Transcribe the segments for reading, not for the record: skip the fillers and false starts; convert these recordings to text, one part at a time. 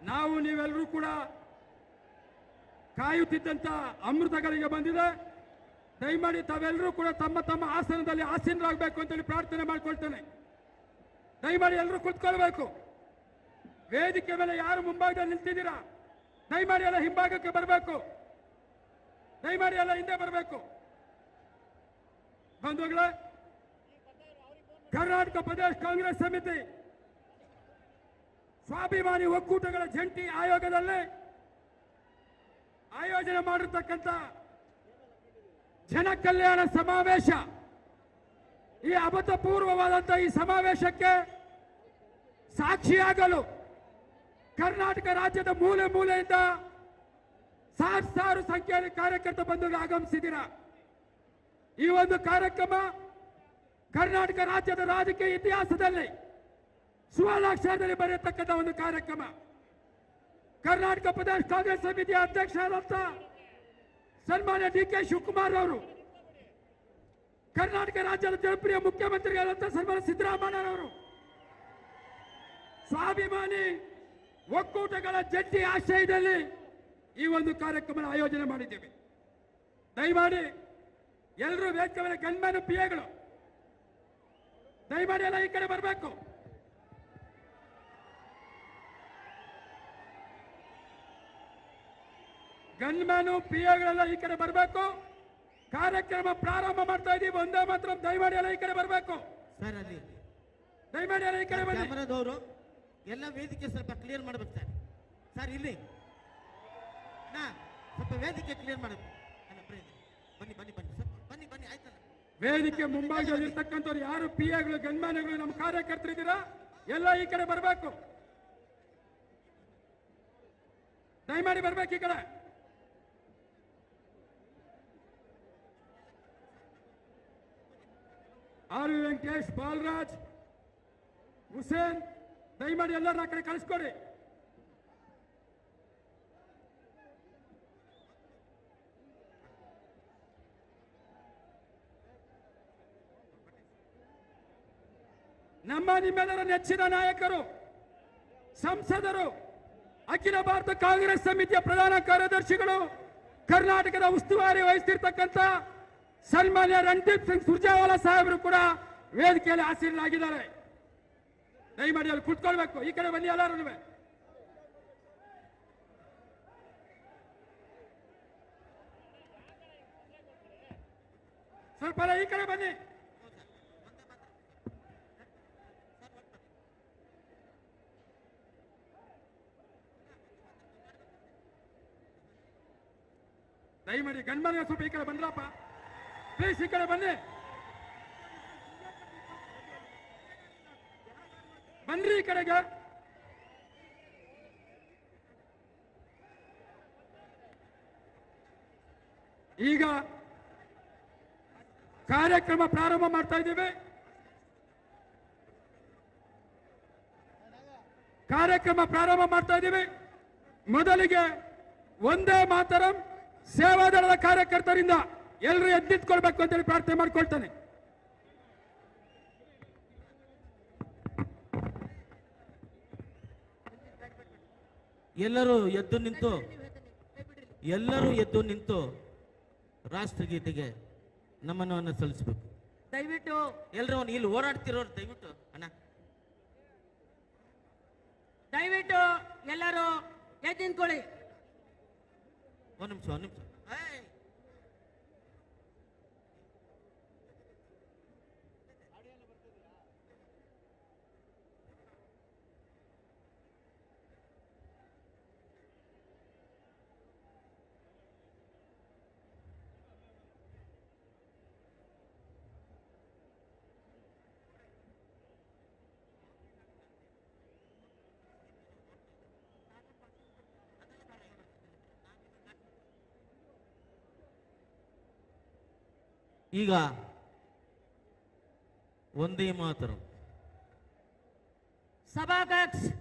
ನಾವು ನೀವೆಲ್ಲರೂ ಕೂಡ ಕಾಯುತ್ತಿದ್ದಂತ ಅಮೃತಗಳಿಗೆ ಬಂದಿದೆ. ದಯಮಾಡಿ ತಾವೆಲ್ಲರೂ ಕೂಡ ತಮ್ಮ ತಮ್ಮ ಆಸನದಲ್ಲಿ ಆಸೀನರಾಗಬೇಕು ಅಂತೇಳಿ ಪ್ರಾರ್ಥನೆ ಮಾಡ್ಕೊಳ್ತೇನೆ. ದಯಮಾಡಿ ಎಲ್ಲರೂ ಕುತ್ಕೊಳ್ಬೇಕು. ವೇದಿಕೆ ಮೇಲೆ ಯಾರು ಮುಂಭಾಗದಲ್ಲಿ ನಿಂತಿದ್ದೀರಾ ದಯಮಾಡಿ ಎಲ್ಲ ಹಿಂಭಾಗಕ್ಕೆ ಬರಬೇಕು. ದಯಮಾಡಿ ಎಲ್ಲ ಹಿಂದೆ ಬರಬೇಕು. ಬಂಧುಗಳೇ, ಕರ್ನಾಟಕ ಪ್ರದೇಶ ಕಾಂಗ್ರೆಸ್ ಸಮಿತಿ ಸ್ವಾಭಿಮಾನಿ ಒಕ್ಕೂಟಗಳ ಜಂಟಿ ಆಯೋಗದಲ್ಲಿ ಆಯೋಜನೆ ಮಾಡಿರ್ತಕ್ಕಂಥ ಜನ ಕಲ್ಯಾಣ ಸಮಾವೇಶ, ಈ ಅಭೂತಪೂರ್ವವಾದಂತಹ ಈ ಸಮಾವೇಶಕ್ಕೆ ಸಾಕ್ಷಿಯಾಗಲು ಕರ್ನಾಟಕ ರಾಜ್ಯದ ಮೂಲೆ ಮೂಲೆಯಿಂದ ಸಾವಿರಾರು ಸಂಖ್ಯೆಯಲ್ಲಿ ಕಾರ್ಯಕರ್ತ ಬಂಧುಗಳು ಆಗಮಿಸಿದ್ದೀರಾ. ಈ ಒಂದು ಕಾರ್ಯಕ್ರಮ ಕರ್ನಾಟಕ ರಾಜ್ಯದ ರಾಜಕೀಯ ಇತಿಹಾಸದಲ್ಲಿ ಸುವರ್ಣಾಕ್ಷರದಲ್ಲಿ ಬರೆಯತಕ್ಕಂಥ ಒಂದು ಕಾರ್ಯಕ್ರಮ. ಕರ್ನಾಟಕ ಪ್ರದೇಶ ಕಾಂಗ್ರೆಸ್ ಸಮಿತಿಯ ಅಧ್ಯಕ್ಷರಾದಂಥ ಸನ್ಮಾನ್ಯ ಡಿ.ಕೆ. ಶಿವಕುಮಾರ್ ಅವರು, ಕರ್ನಾಟಕ ರಾಜ್ಯದ ಜನಪ್ರಿಯ ಮುಖ್ಯಮಂತ್ರಿಗಳಾದಂಥ ಸನ್ಮಾನ್ಯ ಸಿದ್ದರಾಮಯ್ಯನವರು ಸ್ವಾಭಿಮಾನಿ ಒಕ್ಕೂಟಗಳ ಜಂಟಿ ಆಶ್ರಯದಲ್ಲಿ ಈ ಒಂದು ಕಾರ್ಯಕ್ರಮ ಆಯೋಜನೆ ಮಾಡಿದ್ದೇವೆ. ದಯಮಾಡಿ ಎಲ್ಲರೂ ವೇದಿಕೆ ಮೇಲೆ ಗಣ್ಯಮಾನ್ಯ ಪಿಎಗಳು ದಯಮಾಡಿ ಎಲ್ಲ ಈ ಕಡೆ ಬರಬೇಕು. ಗಣ್ಯಮಾನ್ಯ ಪಿಎಗಳೆಲ್ಲ ಈ ಕಡೆ ಬರಬೇಕು. ಕಾರ್ಯಕ್ರಮ ಪ್ರಾರಂಭ ಮಾಡ್ತಾ ಇದ್ದೀವಿ. ಒಂದೇ ಮಾತ್ರ ದಯಮಾಡಿ ಎಲ್ಲ ಈ ಕಡೆ ಬರಬೇಕು. ಸರ್, ಅಲ್ಲಿ ದಯಮಾಡಿ ಎಲ್ಲ ಈ ಕಡೆ ಬನ್ನಿ. ಕ್ಯಾಮರಾದವರು ಎಲ್ಲ ವೇದಿಕೆ ಸ್ವಲ್ಪ ಕ್ಲಿಯರ್ ಮಾಡ್ಬೇಕು ಸರ್. ಸರ್, ಇಲ್ಲಿ ಸ್ವಲ್ಪ ವೇದಿಕೆ ಕ್ಲಿಯರ್ ಮಾಡಬೇಕು. ಬನ್ನಿ ಬನ್ನಿ ಬನ್ನಿ ಸರ್, ಬನ್ನಿ ಬನ್ನಿ. ಆಯ್ತಲ್ಲ, ವೇದಿಕೆ ಮುಂಭಾಗದಲ್ಲಿ ಇರ್ತಕ್ಕಂಥವ್ರು ಯಾರು ಪಿಎಗಳು ಗಣ್ಯಮಾನ್ಯಗಳು ನಮ್ಮ ಕಾರ್ಯಕರ್ತರಿದ್ದೀರಾ ಎಲ್ಲ ಈ ಕಡೆ ಬರಬೇಕು. ದಯಮಾಡಿ ಬರ್ಬೇಕು ಈ ಕಡೆ. ಆರ್ ವೆಂಕಟೇಶ್, ಬಾಲರಾಜ್, ಹುಸೇನ್, ದಯಮಾಡಿ ಎಲ್ಲರೂ ಆ ಕಡೆ ಕಳಿಸ್ಕೊಡಿ. ನಮ್ಮ ನಿಮ್ಮೆಲ್ಲರ ನೆಚ್ಚಿನ ನಾಯಕರು, ಸಂಸದರು, ಅಖಿಲ ಭಾರತ ಕಾಂಗ್ರೆಸ್ ಸಮಿತಿಯ ಪ್ರಧಾನ ಕಾರ್ಯದರ್ಶಿಗಳು, ಕರ್ನಾಟಕದ ಉಸ್ತುವಾರಿ ವಹಿಸ್ತಿರ್ತಕ್ಕಂಥ ಸನ್ಮಾನ್ಯ ರಣದೀಪ್ ಸಿಂಗ್ ಸುರ್ಜೇವಾಲಾ ಸಾಹೇಬರು ಕೂಡ ವೇದಿಕೆಯಲ್ಲಿ ಆಸೀನರಾಗಿದ್ದಾರೆ. ದಯಮಾಡಿ ಅಲ್ಲಿ ಕುತ್ಕೊಳ್ಬೇಕು. ಈ ಕಡೆ ಬನ್ನಿ ಎಲ್ಲರೂ. ಸ್ವಲ್ಪ ಈ ಕಡೆ ಬನ್ನಿ. ದಯಮಾಡಿ ಗಣ್ಯಮಾನ್ಯ ಸ್ವಲ್ಪ ಈ ಕಡೆ ಬಂದ್ರಪ್ಪ, ಪ್ಲೀಸ್ ಈ ಕಡೆ ಬನ್ನಿ. ಬನ್ರಿ ಈ ಕಡೆಗೆ. ಈಗ ಕಾರ್ಯಕ್ರಮ ಪ್ರಾರಂಭ ಮಾಡ್ತಾ ಇದ್ದೀವಿ. ಮೊದಲಿಗೆ ಒಂದೇ ಮಾತರಂ ಸೇವಾದಳದ ಕಾರ್ಯಕರ್ತರಿಂದ ಎಲ್ಲರೂ ಎದ್ದಿಟ್ಕೊಳ್ಬೇಕು ಅಂತೇಳಿ ಪ್ರಾರ್ಥನೆ ಮಾಡ್ಕೊಳ್ತಾನೆ. ಎಲ್ಲರೂ ಎದ್ದು ನಿಂತು ರಾಷ್ಟ್ರಗೀತೆಗೆ ನಮನವನ್ನು ಸಲ್ಲಿಸಬೇಕು. ದಯವಿಟ್ಟು ಎಲ್ಲರೂ ಇಲ್ಲಿ ಓಡಾಡ್ತಿರೋರು ದಯವಿಟ್ಟು ಎಲ್ಲರೂ ಎದ್ದು ನಿಂತ್ಕೊಳ್ಳಿ. ಒಂದು ನಿಮಿಷ. ಈಗ ಒಂದೇ ಮಾತರಂ ಸಭಾಧ್ಯಕ್ಷ.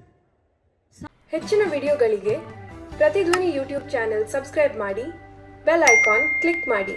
ಹೆಚ್ಚಿನ ವಿಡಿಯೋಗಳಿಗೆ ಪ್ರತಿಧ್ವನಿ ಯೂಟ್ಯೂಬ್ ಚಾನೆಲ್ ಸಬ್ಸ್ಕ್ರೈಬ್ ಮಾಡಿ, ಬೆಲ್ ಐಕಾನ್ ಕ್ಲಿಕ್ ಮಾಡಿ.